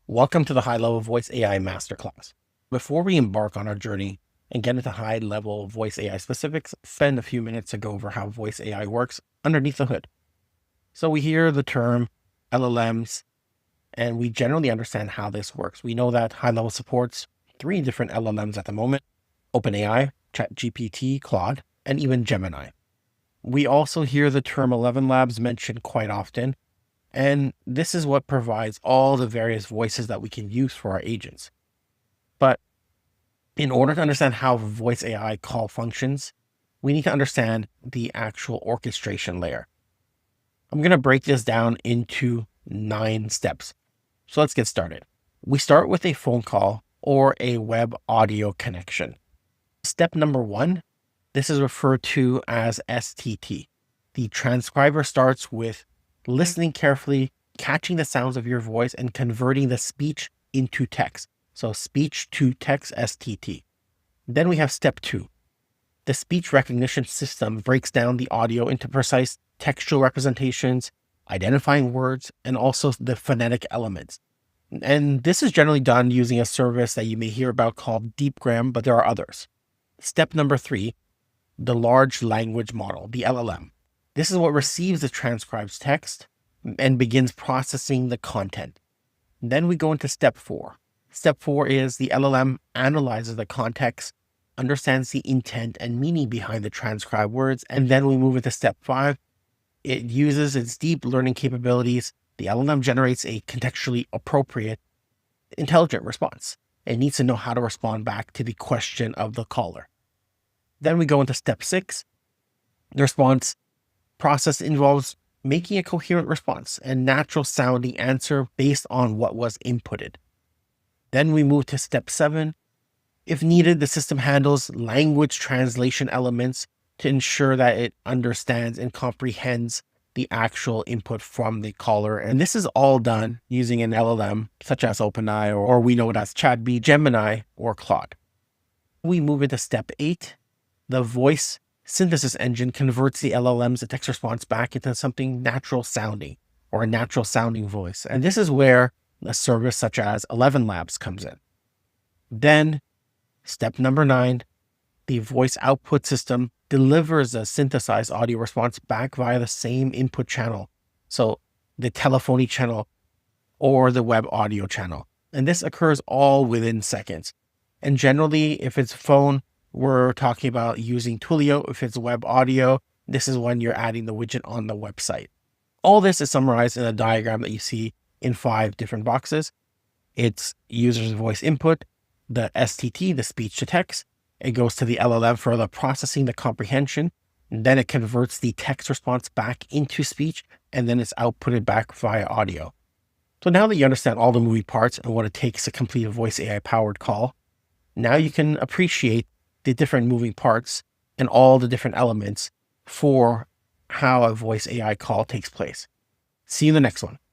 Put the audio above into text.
Welcome to the High-Level Voice AI Masterclass. Before we embark on our journey and get into high-level voice AI specifics, spend a few minutes to go over how voice AI works underneath the hood. So we hear the term LLMs, and we generally understand how this works. We know that high-level supports 3 different LLMs at the moment: OpenAI, ChatGPT, Claude, and even Gemini. We also hear the term ElevenLabs mentioned quite often, and this is what provides all the various voices that we can use for our agents. But in order to understand how voice AI call functions, we need to understand the actual orchestration layer. I'm going to break this down into 9 steps. So let's get started. We start with a phone call or a web audio connection. Step number 1, this is referred to as STT. The transcriber starts with listening carefully, catching the sounds of your voice, and converting the speech into text. So speech to text, STT. Then we have step 2. The speech recognition system breaks down the audio into precise textual representations, identifying words, and also the phonetic elements. And this is generally done using a service that you may hear about called DeepGram, but there are others. Step number 3, the large language model, the LLM. This is what receives the transcribed text and begins processing the content. Then we go into step 4. Step 4 is the LLM analyzes the context, understands the intent and meaning behind the transcribed words, and then we move into step 5. It uses its deep learning capabilities. The LLM generates a contextually appropriate, intelligent response. It needs to know how to respond back to the question of the caller. Then we go into step 6. The response process involves making a coherent response and natural sounding answer based on what was inputted. Then we move to step 7. If needed, the system handles language translation elements to ensure that it understands and comprehends the actual input from the caller. And this is all done using an LLM such as OpenAI, or we know it as ChatGPT, Gemini, or Claude. We move into step 8. The voice synthesis engine converts the LLM's text response back into something natural sounding, or a natural sounding voice. And this is where a service such as ElevenLabs comes in. Then step number 9, the voice output system delivers a synthesized audio response back via the same input channel. So the telephony channel or the web audio channel. And this occurs all within seconds. And generally, if it's phone, we're talking about using Twilio. If it's web audio, this is when you're adding the widget on the website. All this is summarized in a diagram that you see in 5 different boxes. It's user's voice input, the STT, the speech to text. It goes to the LLM for the processing, the comprehension, and then it converts the text response back into speech, and then it's outputted back via audio. So now that you understand all the moving parts and what it takes to complete a voice AI powered call, now you can appreciate the different moving parts and all the different elements for how a voice AI call takes place. See you in the next one.